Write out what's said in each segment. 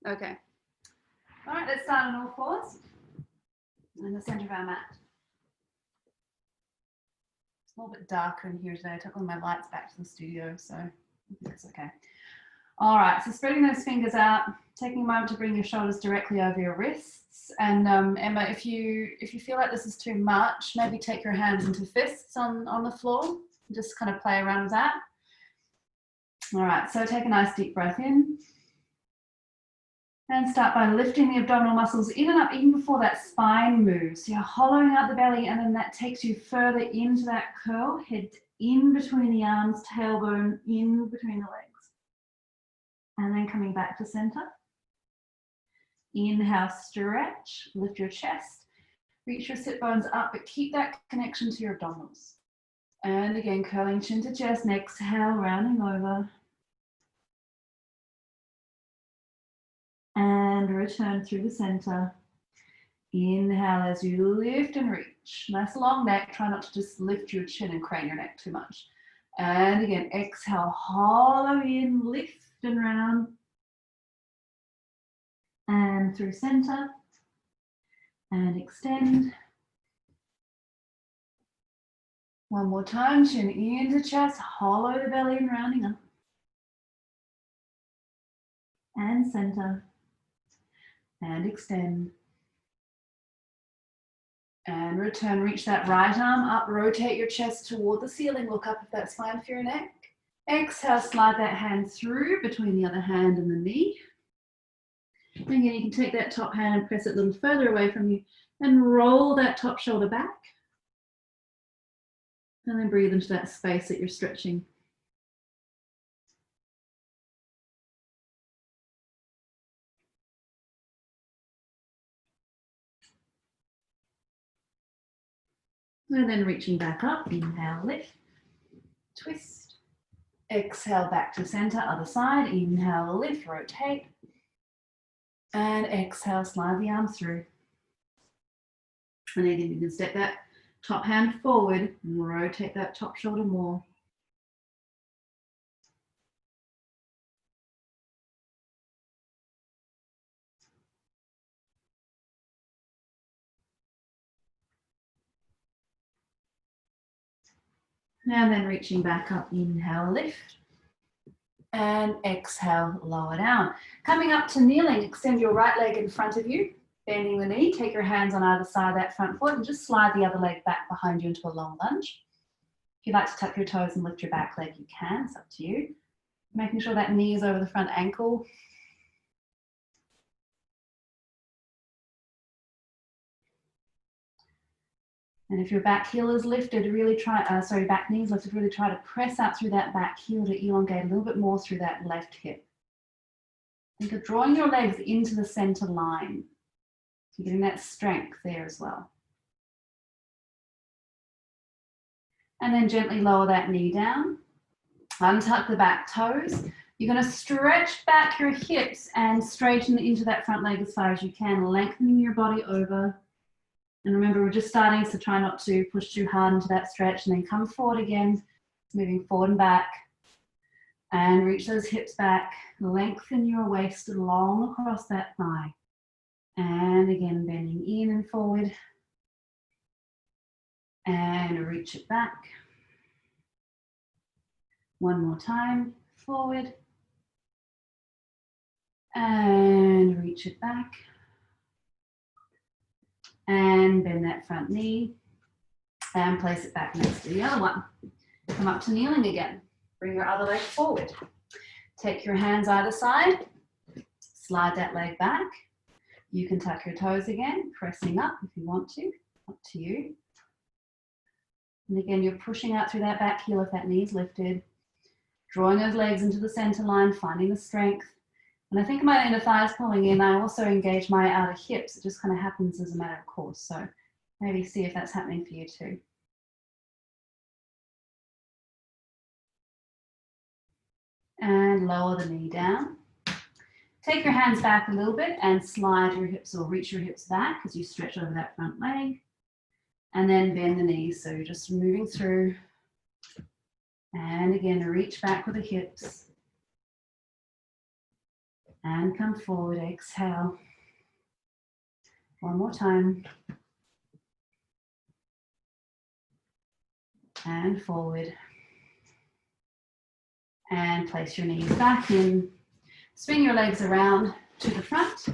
Okay. All right, let's start on all fours in the center of our mat. It's a little bit darker in here today. I took all my lights back to the studio, so I think that's okay. All right, so spreading those fingers out, taking a moment to bring your shoulders directly over your wrists. And Emma, if you feel like this is too much, maybe take your hands into fists on the floor and just kind of play around with that. All right, so take a nice deep breath in. And start by lifting the abdominal muscles in and up even before that spine moves. So you're hollowing out the belly, and then that takes you further into that curl, head in between the arms, tailbone in between the legs. And then coming back to center. Inhale, stretch, lift your chest, reach your sit bones up, but keep that connection to your abdominals. And again, curling chin to chest, and exhale, rounding over. And return through the center. Inhale as you lift and reach. Nice long neck. Try not to just lift your chin and crane your neck too much. And again, exhale, hollow in, lift and round. And through center. And extend. One more time, chin into chest, hollow the belly and rounding up. And center. And extend. And return, reach that right arm up, rotate your chest toward the ceiling, look up if that's fine for your neck. Exhale, slide that hand through between the other hand and the knee. And again, you can take that top hand and press it a little further away from you and roll that top shoulder back. And then breathe into that space that you're stretching. And then reaching back up, inhale, lift, twist. Exhale, back to center, other side. Inhale, lift, rotate. And exhale, slide the arms through. And again, you can step that top hand forward and rotate that top shoulder more. And then reaching back up, inhale, lift. And exhale, lower down. Coming up to kneeling, extend your right leg in front of you, bending the knee, take your hands on either side of that front foot and just slide the other leg back behind you into a long lunge. If you'd like to tuck your toes and lift your back leg, you can, it's up to you. Making sure that knee is over the front ankle. And if your back heel is lifted, really try, back knee is lifted, really try to press out through that back heel to elongate a little bit more through that left hip. Think of drawing your legs into the center line. So getting that strength there as well. And then gently lower that knee down. Untuck the back toes. You're going to stretch back your hips and straighten into that front leg as far as you can, lengthening your body over. And remember, we're just starting, so try not to push too hard into that stretch, and then come forward again, moving forward and back. And reach those hips back, lengthen your waist long across that thigh. And again, bending in and forward. And reach it back. One more time, forward. And reach it back. And bend that front knee and place it back next to the other one. Come up to kneeling again. Bring your other leg forward. Take your hands either side. Slide that leg back. You can tuck your toes again, pressing up if you want to. Up to you. And again, you're pushing out through that back heel if that knee's lifted. Drawing those legs into the center line, finding the strength. And I think my inner thighs pulling in, I also engage my outer hips. It just kind of happens as a matter of course. So maybe see if that's happening for you too. And lower the knee down. Take your hands back a little bit and slide your hips or reach your hips back as you stretch over that front leg. And then bend the knees. So you're just moving through. And again, reach back with the hips. And come forward, exhale. One more time. And forward. And place your knees back in. Swing your legs around to the front.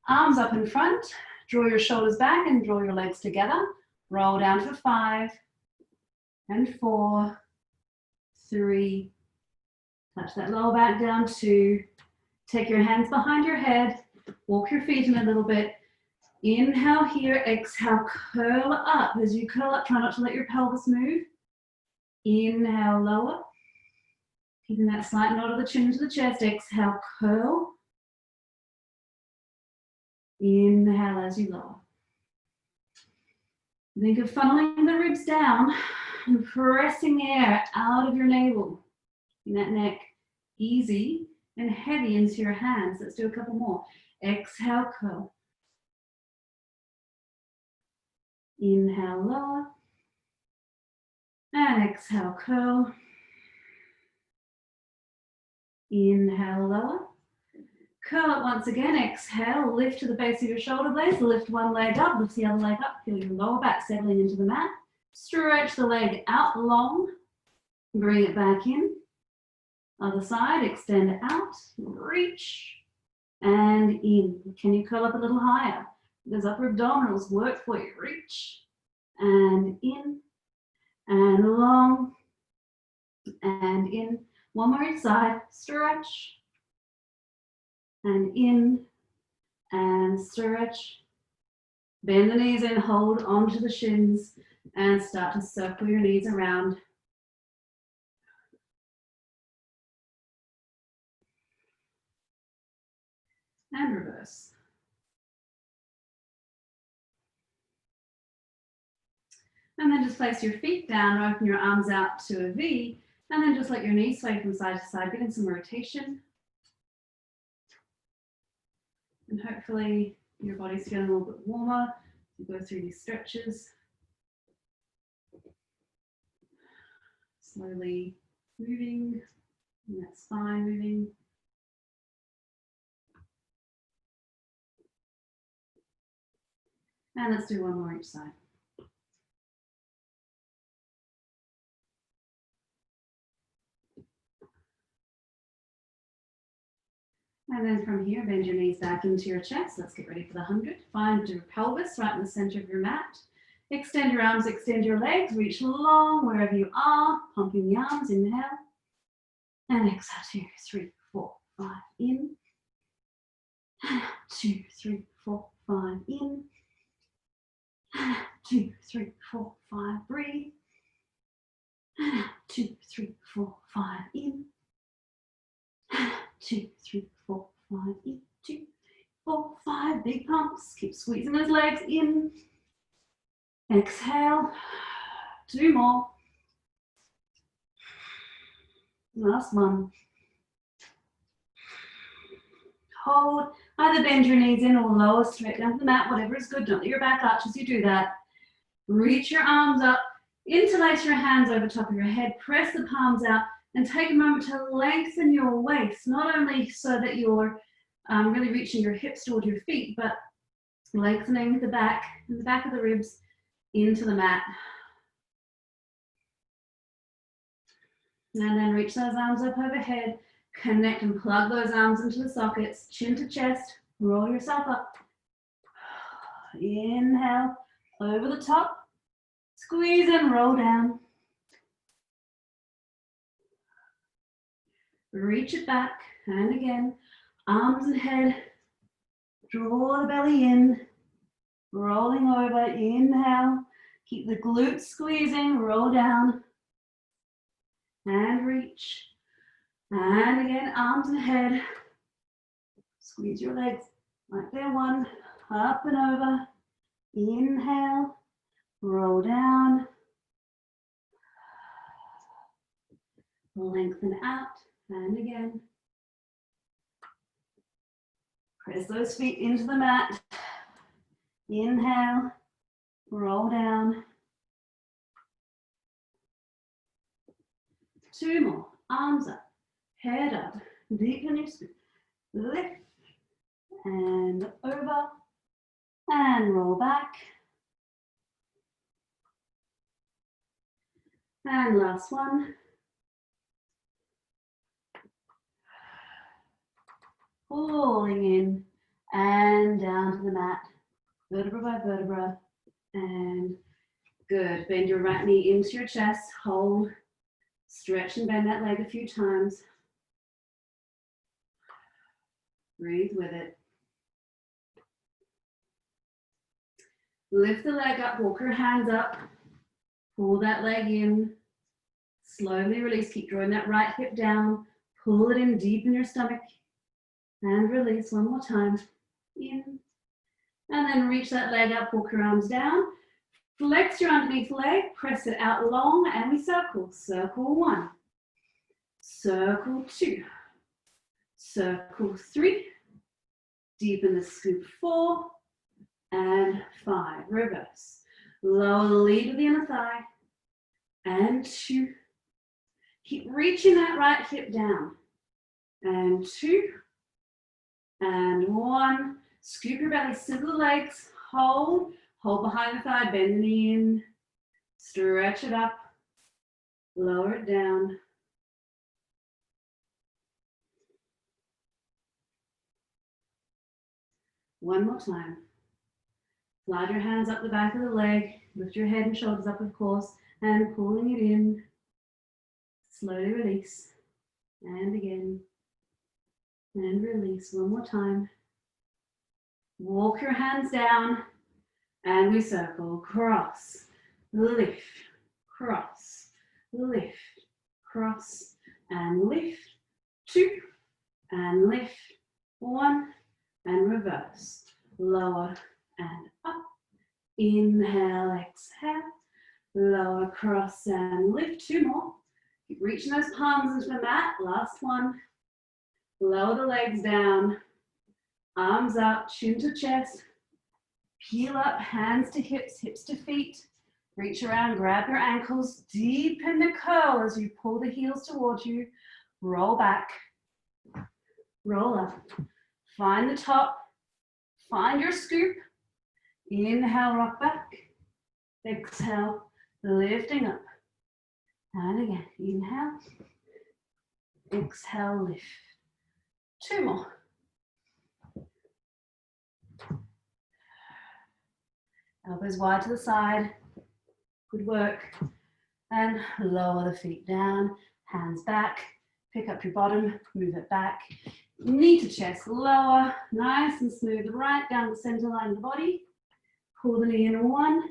Arms up in front. Draw your shoulders back and draw your legs together. Roll down for 5 and 4, 3. Touch that lower back down, 2. Take your hands behind your head. Walk your feet in a little bit. Inhale here, exhale, curl up. As you curl up, try not to let your pelvis move. Inhale, lower. Keeping that slight nod of the chin to the chest. Exhale, curl. Inhale as you lower. Think of funneling the ribs down and pressing the air out of your navel in that neck. Easy and heavy into your hands. Let's do a couple more. Exhale, curl. Inhale, lower. And exhale, curl. Inhale, lower. Curl it once again. Exhale, lift to the base of your shoulder blades. Lift one leg up, lift the other leg up. Feel your lower back settling into the mat. Stretch the leg out long. Bring it back in. Other side, extend it out. Reach and in. Can you curl up a little higher? Those upper abdominals work for you. Reach and in and long and in. One more each side. Stretch and in and stretch. Bend the knees and hold onto the shins and start to circle your knees around. And reverse. And then just place your feet down, open your arms out to a V, and then just let your knees sway from side to side, getting some rotation. And hopefully your body's feeling a little bit warmer. You go through these stretches. Slowly moving, and that spine moving. And let's do one more each side. And then from here, bend your knees back into your chest. Let's get ready for the 100. Find your pelvis right in the center of your mat. Extend your arms, extend your legs, reach long wherever you are. Pumping the arms, inhale. And exhale, 2, 3, 4, 5, in. 2, 3, 4, 5, in. 2, 3, 4, 5, breathe. 2, 3, 4, 5, in. 2, 3, 4, 5, in. 2, 4, 5, big pumps. Keep squeezing those legs in. Exhale. 2 more. Last one. Hold. Either bend your knees in or lower straight down to the mat, whatever is good. Don't let your back arch as you do that. Reach your arms up. Interlace your hands over top of your head. Press the palms out and take a moment to lengthen your waist, not only so that you're really reaching your hips toward your feet, but lengthening the back and the back of the ribs into the mat. And then reach those arms up overhead. Connect and plug those arms into the sockets, chin to chest. Roll yourself up. Inhale, over the top. Squeeze and roll down. Reach it back, and again, arms and head. Draw the belly in, rolling over, inhale. Keep the glutes squeezing, roll down. And reach. And again, arms and head. Squeeze your legs like they're one. Up and over. Inhale. Roll down. Lengthen out. And again. Press those feet into the mat. Inhale. Roll down. 2 more. Arms up. Head up. deepen your scoop. Lift and over and roll back. And last one. Pulling in and down to the mat, vertebra by vertebra, and good. Bend your right knee into your chest, hold, stretch and bend that leg a few times. Breathe with it. Lift the leg up, walk your hands up, pull that leg in, slowly release, keep drawing that right hip down, pull it in deep in your stomach, and release one more time, in, and then reach that leg up, walk your arms down, flex your underneath leg, press it out long, and we circle. Circle 1, circle 2, circle 3, deepen the scoop 4, and 5, reverse. Lower the lead of the inner thigh, and 2. Keep reaching that right hip down, and 2, and 1. Scoop your belly, scissor the legs, hold behind the thigh, bend the knee in, stretch it up, lower it down. One more time. Slide your hands up the back of the leg, lift your head and shoulders up, of course, and pulling it in. Slowly release, and again, and release one more time. Walk your hands down, and we circle, cross, lift, cross, lift, cross, and lift, 2, and lift, 1, and reverse, lower and up, inhale, exhale, lower, cross, and lift, 2 more. Keep reaching those palms into the mat, last one. Lower the legs down, arms up, chin to chest, peel up, hands to hips, hips to feet. Reach around, grab your ankles, deepen the curl as you pull the heels towards you. Roll back, roll up. Find the top, find your scoop. Inhale, rock back. Exhale, lifting up. And again, inhale, exhale, lift. 2 more. Elbows wide to the side. Good work. And lower the feet down, hands back. Pick up your bottom, move it back. Knee to chest, lower, nice and smooth, right down the center line of the body. Pull the knee in 1,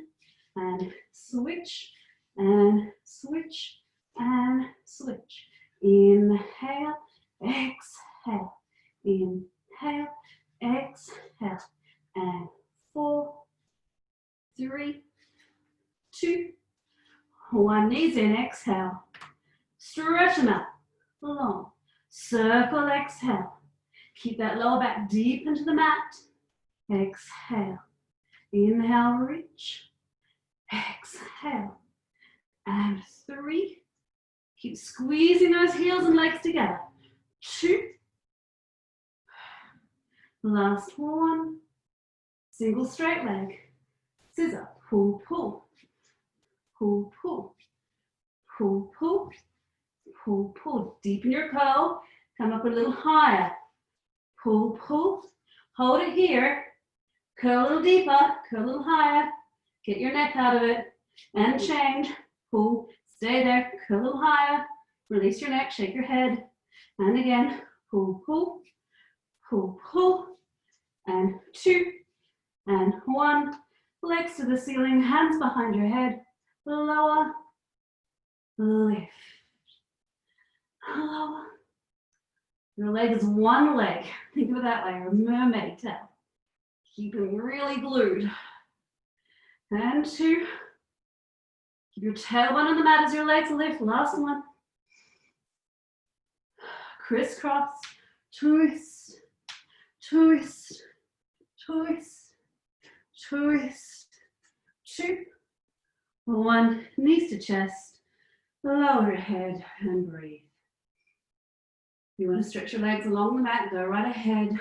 and switch, and switch, and switch. Inhale, exhale, inhale, exhale, and 4, 3, 2, 1. Knees in, exhale. Stretch them out, long. Circle, exhale. Keep that lower back deep into the mat. Exhale. Inhale, reach. Exhale. And 3. Keep squeezing those heels and legs together. 2. Last one. Single straight leg. Scissor. Pull, pull. Pull, pull. Pull, pull. Pull, pull. Deepen your curl. Come up a little higher. Pull, pull. Hold it here. Curl a little deeper. Curl a little higher. Get your neck out of it. And change. Pull. Stay there. Curl a little higher. Release your neck. Shake your head. And again. Pull, pull. Pull, pull. And 2. And 1. Legs to the ceiling. Hands behind your head. Lower. Lift. Lower. Your leg is one leg. Think of it that way, a mermaid tail. Keeping really glued. And 2. Keep your tailbone on the mat as your legs lift. Last one. Crisscross. Twist. Twist. Twist. Twist. 2. 1. Knees to chest. Lower your head and breathe. You want to stretch your legs along the mat, go right ahead.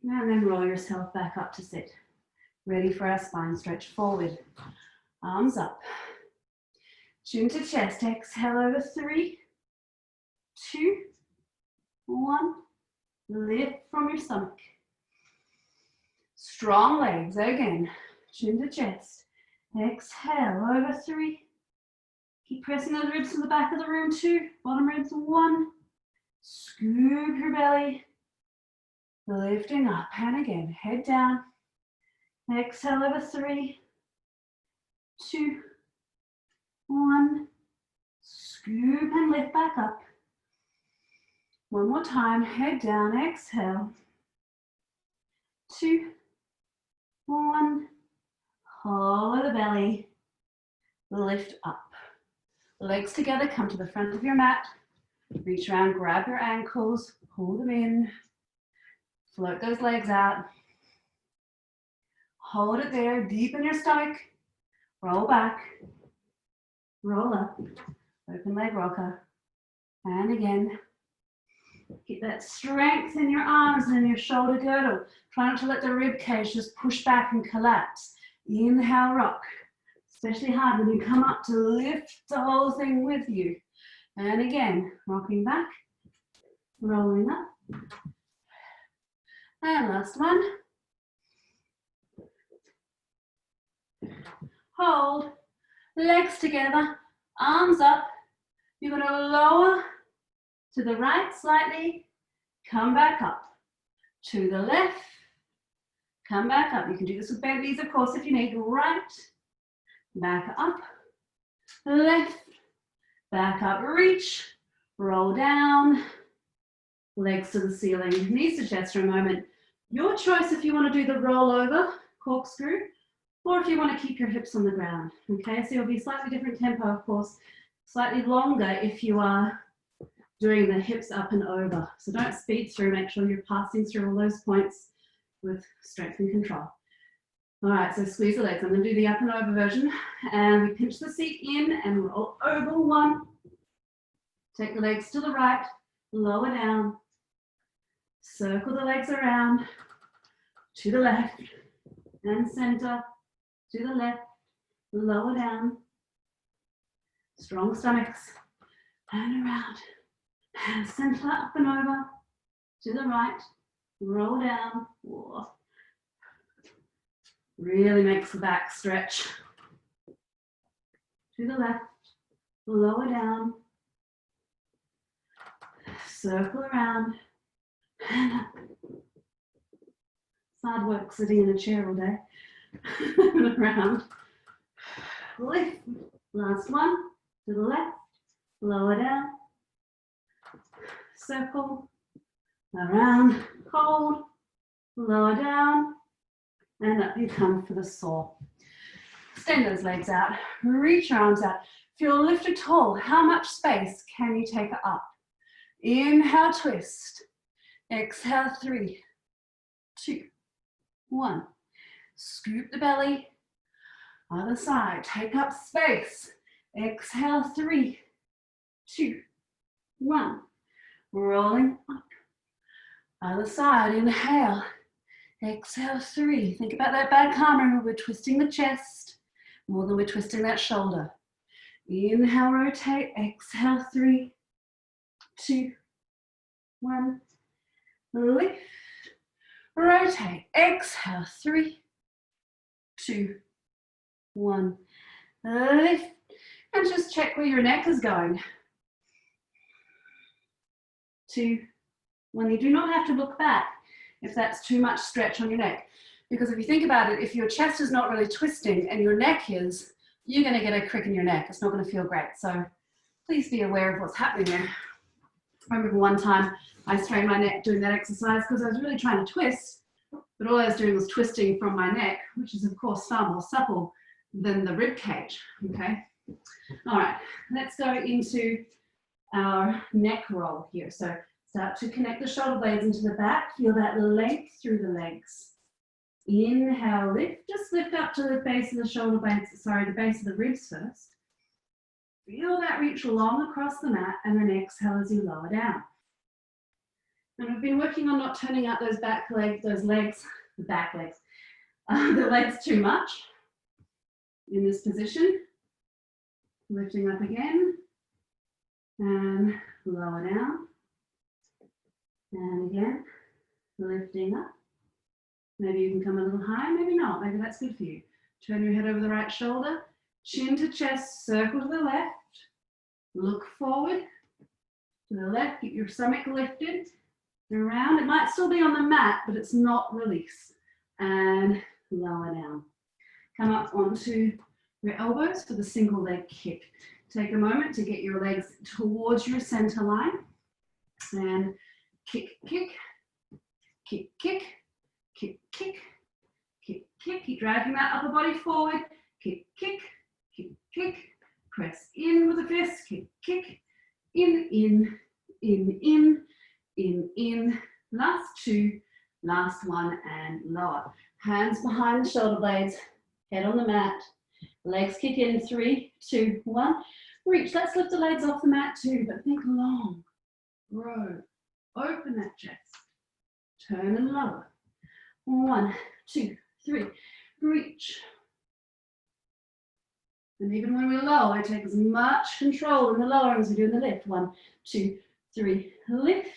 And then roll yourself back up to sit. Ready for our spine stretch forward. Arms up. Chin to chest. Exhale over 3, 2, 1. Lift from your stomach. Strong legs. Again. Chin to chest. Exhale over 3. Keep pressing those ribs to the back of the room. 2. Bottom ribs. 1. Scoop your belly. Lifting up. And again. Head down. Exhale over 3, 2, 1. Scoop and lift back up. One more time. Head down. Exhale. 2, 1. Hollow the belly. Lift up. Legs together. Come to the front of your mat. Reach around. Grab your ankles. Pull them in. Float those legs out. Hold it there, deepen your stomach, roll back, roll up, open leg rocker, and again. Get that strength in your arms and your shoulder girdle. Try not to let the rib cage just push back and collapse. Inhale, rock, especially hard when you come up to lift the whole thing with you. And again, rocking back, rolling up, and last one. Hold, legs together, arms up. You're going to lower to the right slightly, come back up. To the left, come back up. You can do this with bent knees, of course, if you need. Right, back up, left, back up, reach, roll down, legs to the ceiling, knees to chest for a moment. Your choice if you want to do the roll over, corkscrew, or if you want to keep your hips on the ground, okay? So it'll be slightly different tempo, of course, slightly longer if you are doing the hips up and over. So don't speed through, make sure you're passing through all those points with strength and control. All right, so squeeze the legs. I'm going to do the up and over version, and we pinch the seat in and roll over 1. Take the legs to the right, lower down, circle the legs around, to the left, and center, to the left, lower down, strong stomachs, and around, and center, up and over, to the right, roll down, whoa. Really makes the back stretch, to the left, lower down, circle around, and up. It's hard work sitting in a chair all day. Around, lift, last one, to the left, lower down, circle, around, hold, lower down, and up you come for the saw. Extend those legs out, reach your arms out. If you're lifted tall, how much space can you take up? Inhale, twist. Exhale, 3, 2, 1. Scoop the belly, other side, take up space. Exhale, 3, 2, 1. Rolling up, other side, inhale. Exhale, 3. Think about that back arm, remember we're twisting the chest more than we're twisting that shoulder. Inhale, rotate, exhale, 3, 2, 1. Lift, rotate, exhale, 3, 2, 1. Lift, and just check where your neck is going. 2, 1. You do not have to look back if that's too much stretch on your neck. Because if you think about it, if your chest is not really twisting and your neck is, you're going to get a crick in your neck. It's not going to feel great. So please be aware of what's happening there. I remember one time I strained my neck doing that exercise because I was really trying to twist, but all I was doing was twisting from my neck, which is of course far more supple than the rib cage, okay? All right, let's go into our neck roll here. So start to connect the shoulder blades into the back, feel that length through the legs. Inhale, lift. Just lift up to the base of the shoulder blades, sorry, the base of the ribs first. Feel that reach long across the mat, and then exhale as you lower down. And we've been working on not turning out those back legs, the legs too much in this position. Lifting up again, and lower down. And again, lifting up. Maybe you can come a little higher, maybe not. Maybe that's good for you. Turn your head over the right shoulder, chin to chest, circle to the left. Look forward to the left, keep your stomach lifted. Around, it might still be on the mat, but it's not release. And lower down. Come up onto your elbows for the single leg kick. Take a moment to get your legs towards your center line. And kick, kick, kick, kick, kick, kick, kick, kick. Keep dragging that upper body forward. Kick, kick, kick, kick. Press in with a fist. Kick, kick. In, in, in, in, in, in. Last two, last one, and lower. Hands behind the shoulder blades. Head on the mat. Legs kick in. 3, 2, 1. Reach. Let's lift the legs off the mat too, but think long. Grow. Open that chest. Turn and lower. 1, 2, 3. Reach. And even when we lower, take as much control in the lower as we do in the lift. 1, 2, 3. Lift.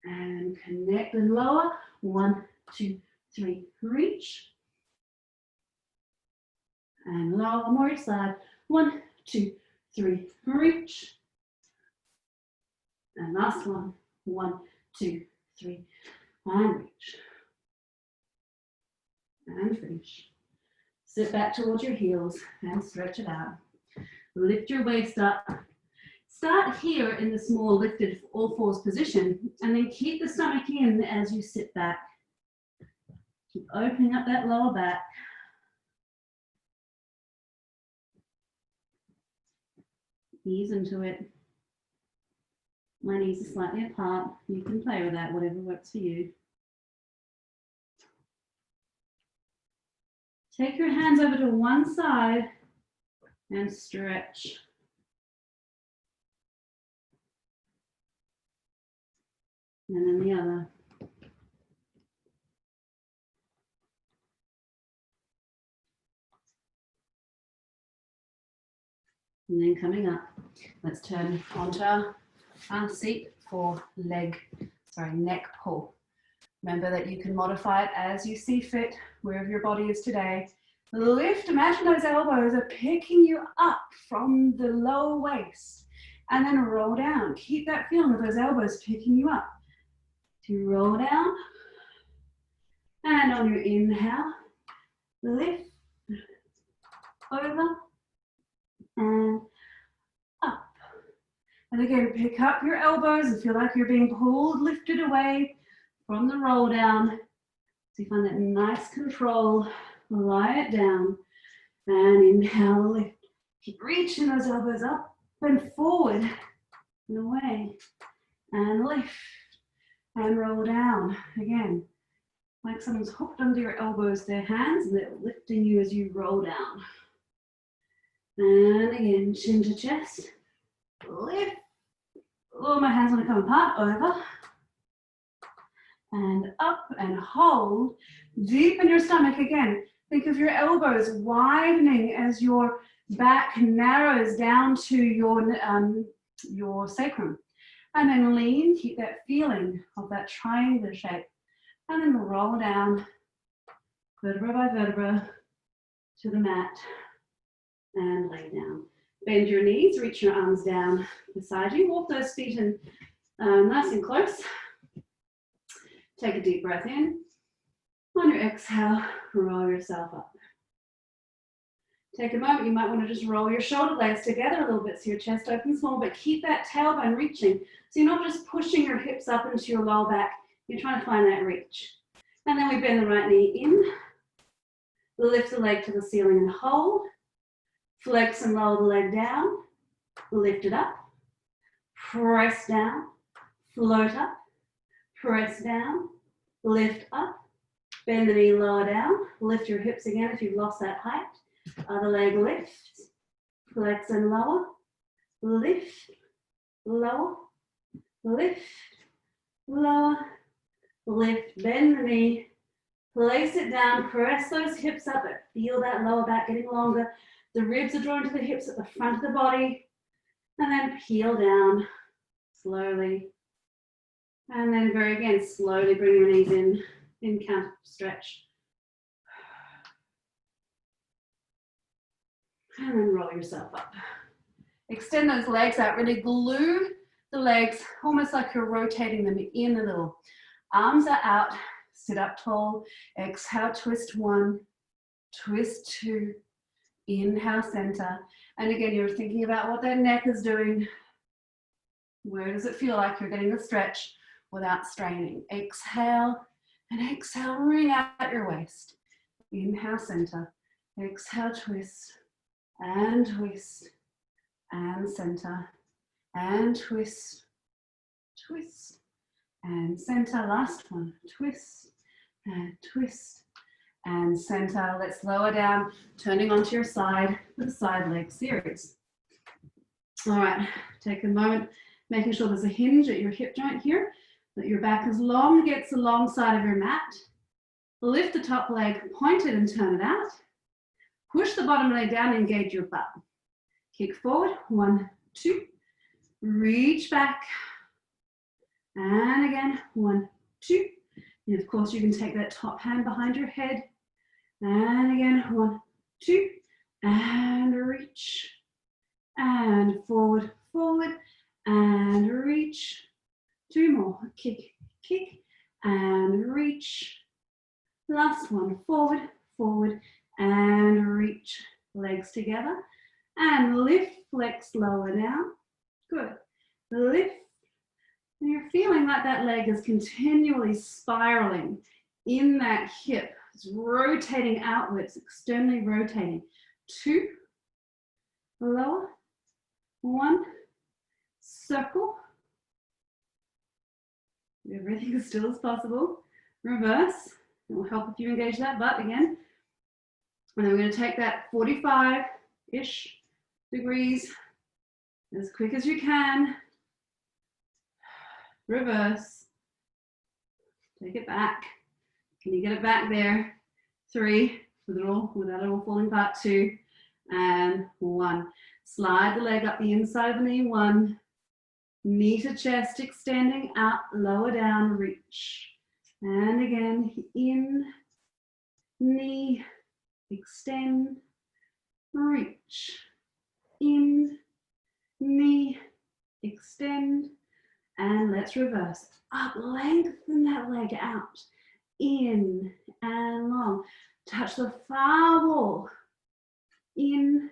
And connect and lower. 1, 2, 3. Reach. And lower. One more each side. 1, 2, 3. Reach. And last one. 1, 2, 3. And reach. And finish. Sit back towards your heels and stretch it out. Lift your waist up. Start here in the small lifted all fours position, and then keep the stomach in as you sit back. Keep opening up that lower back. Ease into it. My knees are slightly apart. You can play with that, whatever works for you. Take your hands over to one side and stretch. And then the other. And then coming up, let's turn onto our seat for neck pull. Remember that you can modify it as you see fit, wherever your body is today. Lift, imagine those elbows are picking you up from the lower waist, and then roll down. Keep that feeling of those elbows picking you up. So you roll down, and on your inhale, lift, over, and up. And again, pick up your elbows and feel like you're being pulled, lifted away from the roll down. So you find that nice control. Lie it down and inhale, lift. Keep reaching those elbows up and forward and away. And lift and roll down. Again, like someone's hooked under your elbows, their hands, and they're lifting you as you roll down. And again, chin to chest. Lift. Oh, my hands want to come apart. Over. And up and hold. Deepen your stomach again. Think of your elbows widening as your back narrows down to your sacrum. And then lean, keep that feeling of that triangular shape. And then roll down, vertebra by vertebra, to the mat. And lay down. Bend your knees, reach your arms down beside you. Walk those feet in nice and close. Take a deep breath in. On your exhale, roll yourself up. Take a moment, you might want to just roll your shoulder blades together a little bit so your chest opens small, but keep that tailbone reaching. So you're not just pushing your hips up into your lower back, you're trying to find that reach. And then we bend the right knee in, lift the leg to the ceiling and hold, flex and lower the leg down, lift it up, press down, float up, press down, lift up, bend the knee, lower down, lift your hips again if you've lost that height. Other leg lifts, flex and lower, lift, lower, lift, lower, lift, bend the knee, place it down, press those hips up, feel that lower back getting longer. The ribs are drawn to the hips at the front of the body, and then peel down slowly. And then very again, slowly bring your knees in counter stretch. And then roll yourself up. Extend those legs out, really glue the legs, almost like you're rotating them in a little. Arms are out, sit up tall, exhale, twist one, twist two, inhale, center. And again, you're thinking about what that neck is doing. Where does it feel like you're getting the stretch without straining? Exhale, and exhale, ring out your waist. Inhale, center. Exhale, twist, and center, and twist, twist, and center. Last one, twist, and center. Let's lower down, turning onto your side for the side leg series. All right, take a moment, making sure there's a hinge at your hip joint here, that your back is long, gets alongside of your mat. Lift the top leg, point it and turn it out. Push the bottom leg down, engage your butt. Kick forward, 1, 2, reach back. And again, 1, 2. And of course, you can take that top hand behind your head. And again, 1, 2, and reach. And forward, forward, and reach. 2 more, kick, kick, and reach. Last one, forward, forward, and reach. Legs together, and lift, flex, lower down. Good. Lift. And you're feeling like that leg is continually spiraling in that hip. It's rotating outwards, externally rotating. 2, lower, 1, circle. Everything as still as possible. Reverse. It will help if you engage that butt again. And then we're going to take that 45-ish degrees as quick as you can. Reverse. Take it back. Can you get it back there? 3, without it all falling apart. 2, and 1. Slide the leg up the inside of the knee. 1. Knee to chest, extending out, lower down, reach. And again, in, knee, extend, reach. In, knee, extend, and let's reverse. Up, lengthen that leg out. In and long. Touch the far wall. In,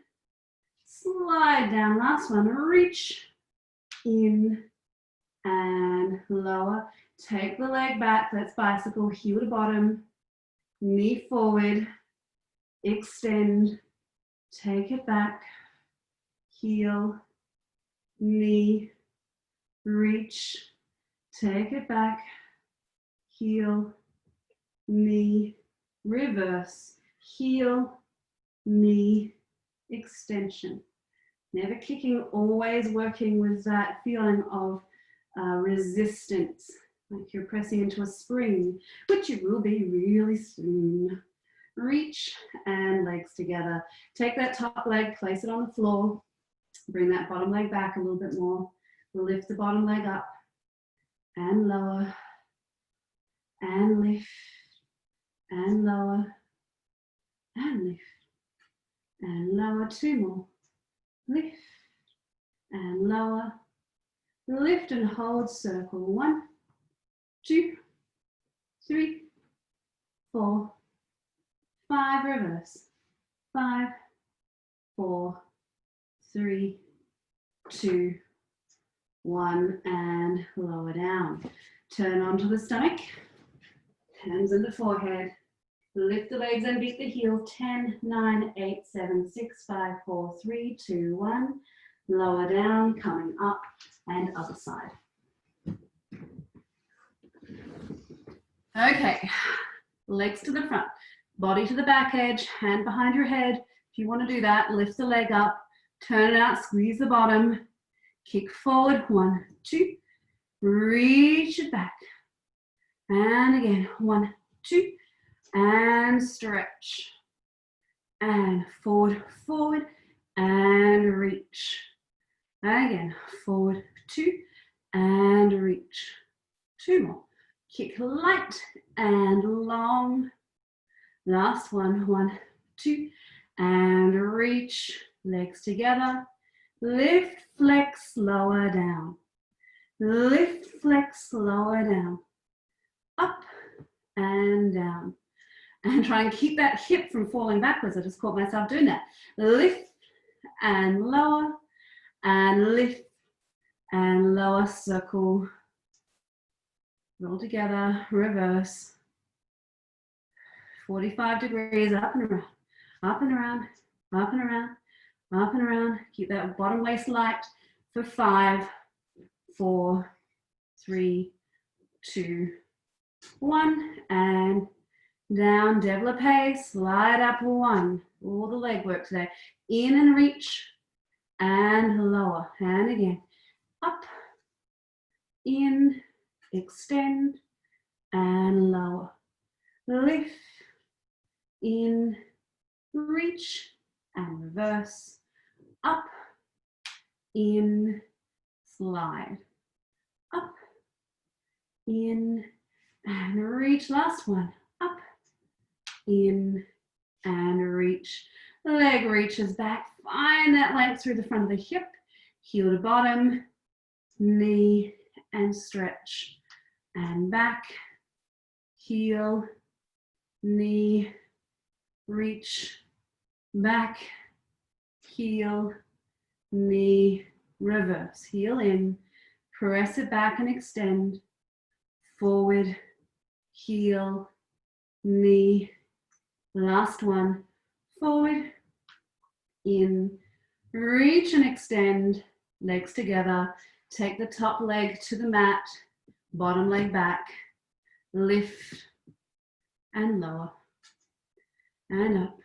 slide down, last one, reach. In and lower. Take the leg back, let's bicycle, heel to bottom, knee forward, extend, take it back, heel, knee, reach, take it back, heel, knee, reverse, heel, knee, extension. Never kicking, always working with that feeling of resistance, like you're pressing into a spring, which you will be really soon. Reach and legs together. Take that top leg, place it on the floor. Bring that bottom leg back a little bit more. Lift the bottom leg up and lower and lift and lower and lift and lower. 2 more. Lift and lower. Lift and hold, circle. 1, 2, 3, 4, 5, reverse. 5, 4, 3, 2, 1, and lower down. Turn onto the stomach, hands on the forehead. Lift the legs and beat the heels. 10, 9, 8, 7, 6, 5, 4, 3, 2, 1. Lower down, coming up, and other side. Okay, legs to the front, body to the back edge, hand behind your head. If you want to do that, lift the leg up, turn it out, squeeze the bottom, kick forward, 1, 2, reach it back. And again, 1, 2, and stretch. And forward, forward, and reach. And again, forward, 2, and reach. 2 more. Kick light and long. Last one, 1, 2, and reach. Legs together. Lift, flex, lower down. Lift, flex, lower down. Up and down. And try and keep that hip from falling backwards. I just caught myself doing that. Lift and lower, and lift and lower, circle. Roll together, reverse. 45 degrees, up and around, up and around, up and around, up and around. Keep that bottom waist light for 5, 4, 3, 2, 1, and down, développé, slide up 1. All the leg work today. In and reach, and lower, and again. Up, in, extend, and lower. Lift, in, reach, and reverse. Up, in, slide. Up, in, and reach. Last one. Up, in, and reach. Leg reaches back. Find that length through the front of the hip. Heel to bottom, knee, and stretch. And back, heel, knee, reach, back, heel, knee, reverse. Heel in, press it back and extend. Forward, heel, knee. Last one, forward, in, reach and extend, legs together. Take the top leg to the mat, bottom leg back, lift and lower, and up,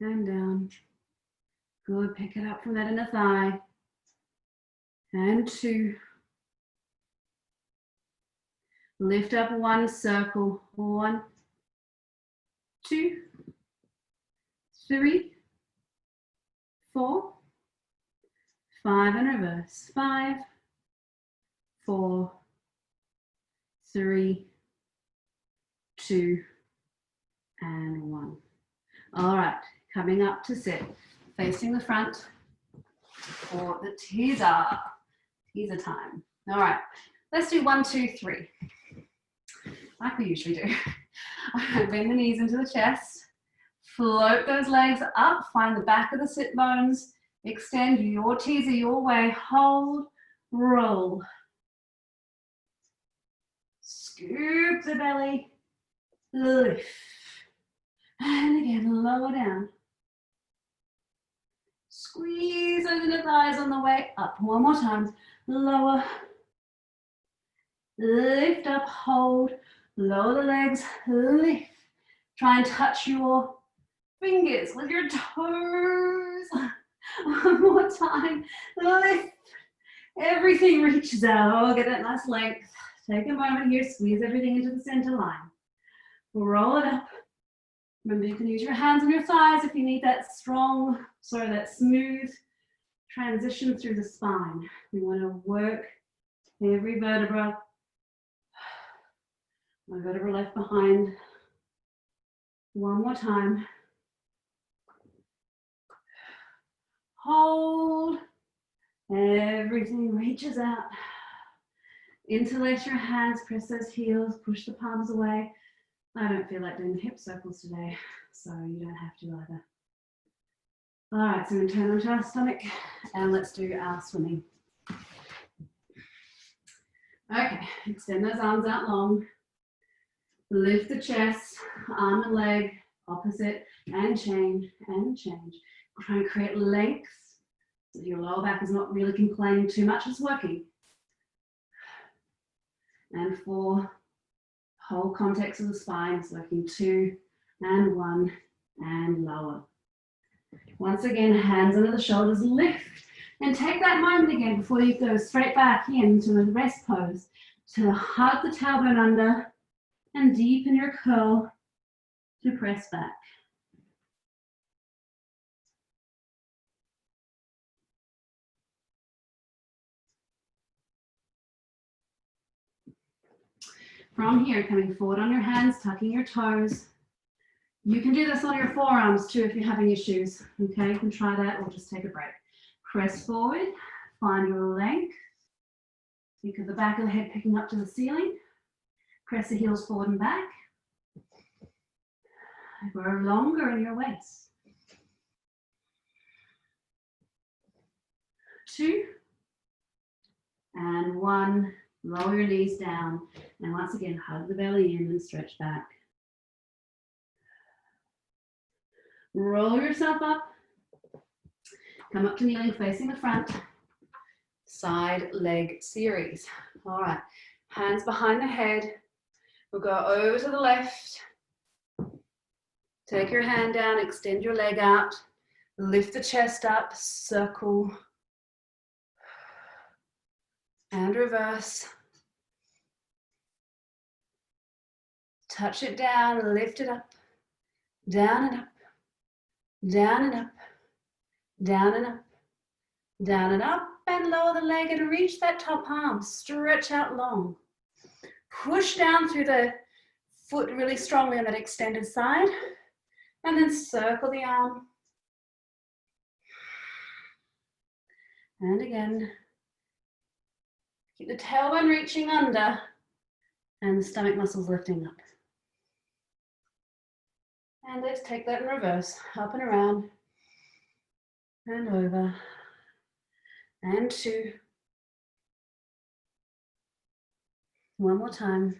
and down. Good, pick it up from that inner thigh, and 2. Lift up 1, circle, 1, 2, 3, 4, 5, and reverse. 5, 4, 3, 2, and 1. All right, coming up to sit, facing the front for the teaser. Teaser time. All right, let's do 1, 2, 3. Like we usually do. Bend the knees into the chest. Float those legs up. Find the back of the sit bones. Extend your teaser your way. Hold, roll. Scoop the belly. Lift. And again, lower down. Squeeze those inner thighs on the way up. One more time. Lower. Lift up, hold. Lower the legs, lift. Try and touch your fingers with your toes. One more time, lift. Everything reaches out. Oh, get that nice length. Take a moment here, squeeze everything into the center line. Roll it up. Remember, you can use your hands on your thighs if you need that strong, that smooth transition through the spine. We want to work every vertebra. My vertebra left behind. One more time. Hold. Everything reaches out. Interlace your hands, press those heels, push the palms away. I don't feel like doing the hip circles today, so you don't have to either. All right, so we're going to turn onto our stomach and let's do our swimming. Okay, extend those arms out long. Lift the chest, arm and leg, opposite, and change, and change. Try and create length so your lower back is not really complaining too much, it's working. And 4, Whole context of the spine, so working 2 and 1 and lower. Once again, hands under the shoulders, lift. And take that moment again before you go straight back into a rest pose to hug the tailbone under and deepen your curl to press back. From here, coming forward on your hands, tucking your toes. You can do this on your forearms too if you're having issues. Okay, you can try that or just take a break. Press forward, find your length. Think of the back of the head picking up to the ceiling. Press the heels forward and back. Grow longer in your waist. 2 and 1. Roll your knees down. And once again, hug the belly in and stretch back. Roll yourself up. Come up to kneeling, facing the front. Side leg series. All right, hands behind the head. We'll go over to the left. Take your hand down, extend your leg out. Lift the chest up, circle. And reverse. Touch it down, lift it up. Down and up. Down and up. Down and up. Down and up. And lower the leg and reach that top arm. Stretch out long. Push down through the foot really strongly on that extended side. And then circle the arm. And again. Keep the tailbone reaching under and the stomach muscles lifting up. And let's take that in reverse. Up and around. And over. And 2. One more time.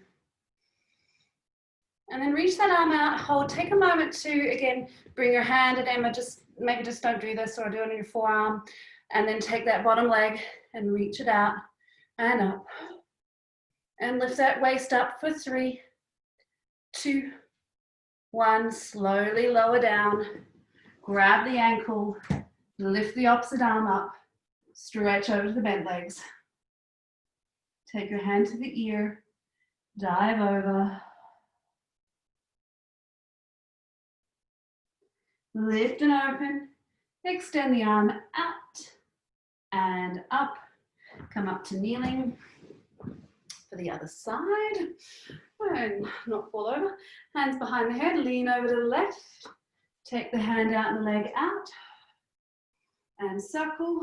And then reach that arm out, hold. Take a moment to, again, bring your hand, and Emma, maybe just don't do this or do it on your forearm. And then take that bottom leg and reach it out and up. And lift that waist up for 3, 2, 1. Slowly lower down. Grab the ankle. Lift the opposite arm up. Stretch over to the bent legs. Take your hand to the ear. Dive over. Lift and open. Extend the arm out and up. Come up to kneeling for the other side. And not fall over. Hands behind the head. Lean over to the left. Take the hand out and the leg out. And circle.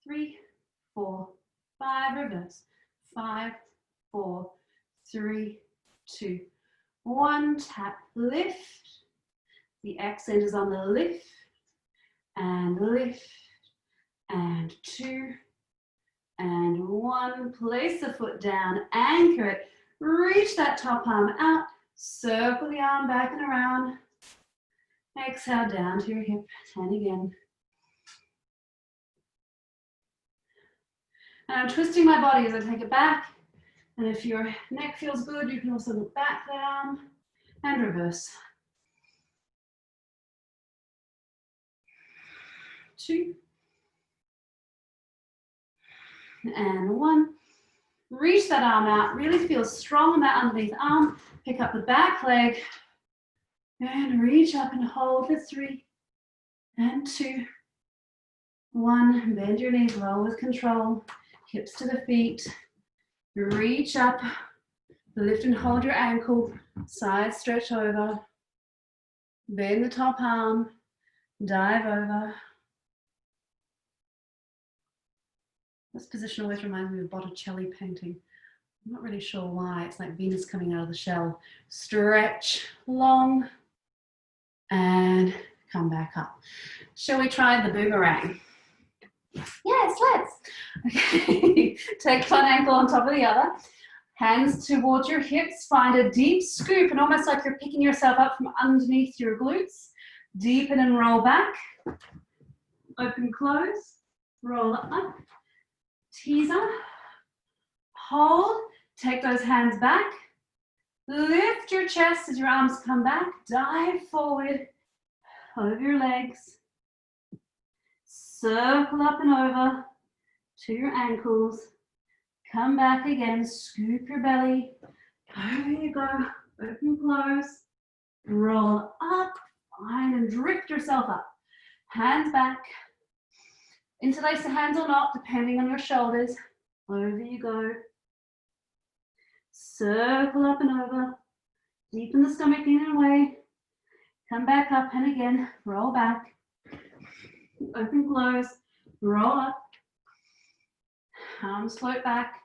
3, 4, 5. Reverse. 5, 4, 3, 2, 1. Tap. Lift. The accent is on the lift and 2 and 1. Place the foot down, anchor it, reach that top arm out, circle the arm back and around. Exhale down to your hip, and again. And I'm twisting my body as I take it back. And if your neck feels good, you can also look back that arm and reverse. 2 and 1. Reach that arm out. Really feel strong on that underneath arm. Pick up the back leg and reach up and hold for 3 and 2, 1. Bend your knees low with control. Hips to the feet. Reach up. Lift and hold your ankle. Side stretch over. Bend the top arm. Dive over. This position always reminds me of Botticelli painting. I'm not really sure why. It's like Venus coming out of the shell. Stretch long and come back up. Shall we try the boomerang? Yes, let's. Okay. Take one ankle on top of the other. Hands towards your hips. Find a deep scoop and almost like you're picking yourself up from underneath your glutes. Deepen and roll back. Open, close. Roll up. Teaser, hold, Take those hands back. Lift your chest as your arms come back. Dive forward over your legs. Circle up and over to your ankles. Come back again. Scoop your belly. Over you go. Open, close. Roll up. Fine, and drift yourself up. Hands back. Interlace the hands or not, depending on your shoulders. Over you go. Circle up and over. Deepen the stomach in and away. Come back up and again. Roll back. Open, close. Roll up. Arms float back.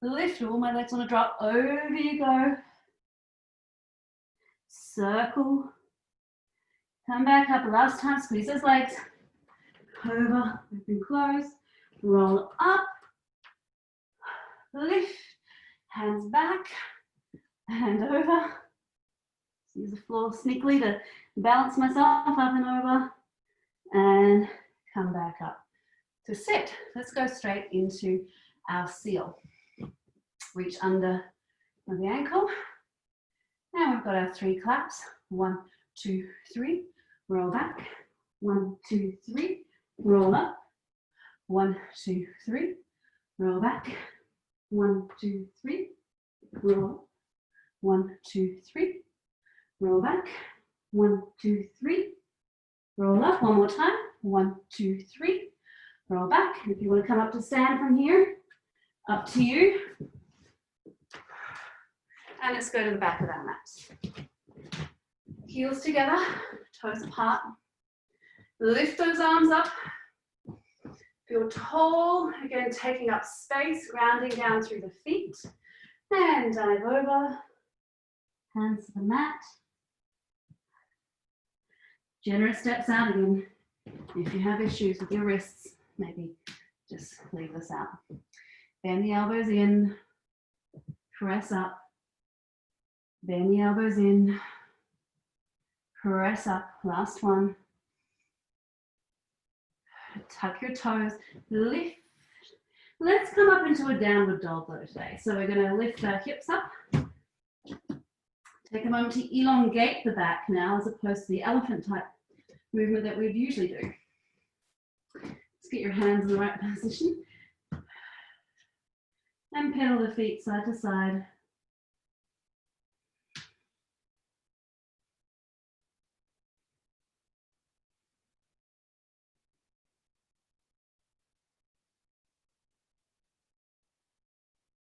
Lift. All my legs want to drop. Over you go. Circle. Come back up. Last time. Squeeze those legs. Over. Open, close. Roll up. Lift. Hands back. And over. Use the floor sneakily to balance myself up and over. And come back up to sit. Let's go straight into our seal. Reach under the ankle. Now we've got our 3 claps. 1, 2, 3. Roll back. 1, 2, 3. Roll up. 1, 2, 3. Roll back. 1, 2, 3. Roll up. 1, 2, 3. Roll back. 1, 2, 3. Roll up. One more time. 1, 2, 3. Roll back. If you want to come up to stand from here, up to you. And let's go to the back of our mat. Heels together, toes apart. Lift those arms up. Feel tall. Again, taking up space, grounding down through the feet. And dive over. Hands to the mat. Generous steps out again. If you have issues with your wrists, maybe just leave this out. Bend the elbows in. Press up. Bend the elbows in. Press up. Last one. Tuck your toes. Lift. Let's come up into a downward dog though today. So we're going to lift our hips up. Take a moment to elongate the back now as opposed to the elephant type movement that we'd usually do. Let's get your hands in the right position. And pedal the feet side to side.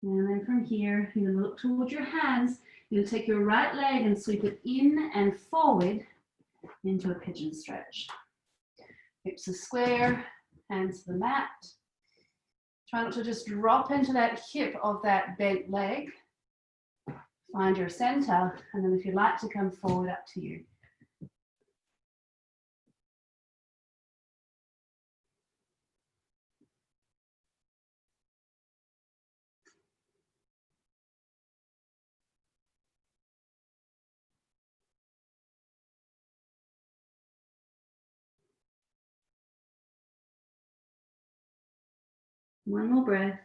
And then from here, you're going to look towards your hands. You'll take your right leg and sweep it in and forward into a pigeon stretch. Hips are square, hands to the mat. Try not to just drop into that hip of that bent leg. Find your center, and then if you'd like to come forward, up to you. One more breath.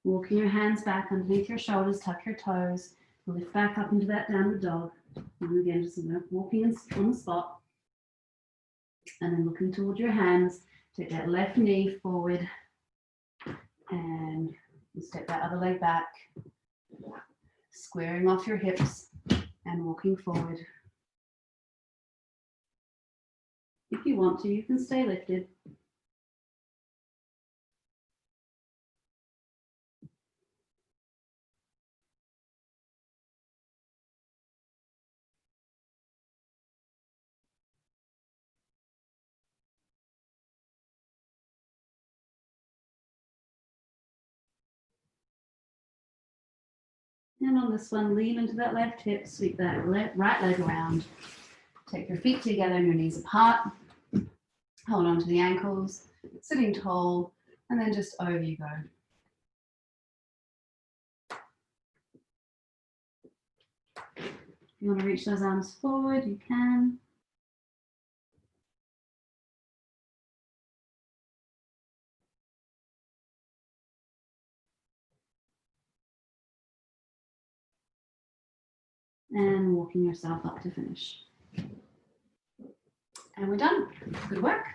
Walking your hands back underneath your shoulders, tuck your toes, lift back up into that downward dog. And again, just walking on the spot. And then looking towards your hands, take that left knee forward and step that other leg back, squaring off your hips and walking forward. If you want to, you can stay lifted. And on this one, lean into that left hip, sweep that right leg around. Take your feet together and your knees apart. Hold on to the ankles, sitting tall, and then just over you go. If you want to reach those arms forward, you can. and walking yourself up to finish. And we're done. Good work.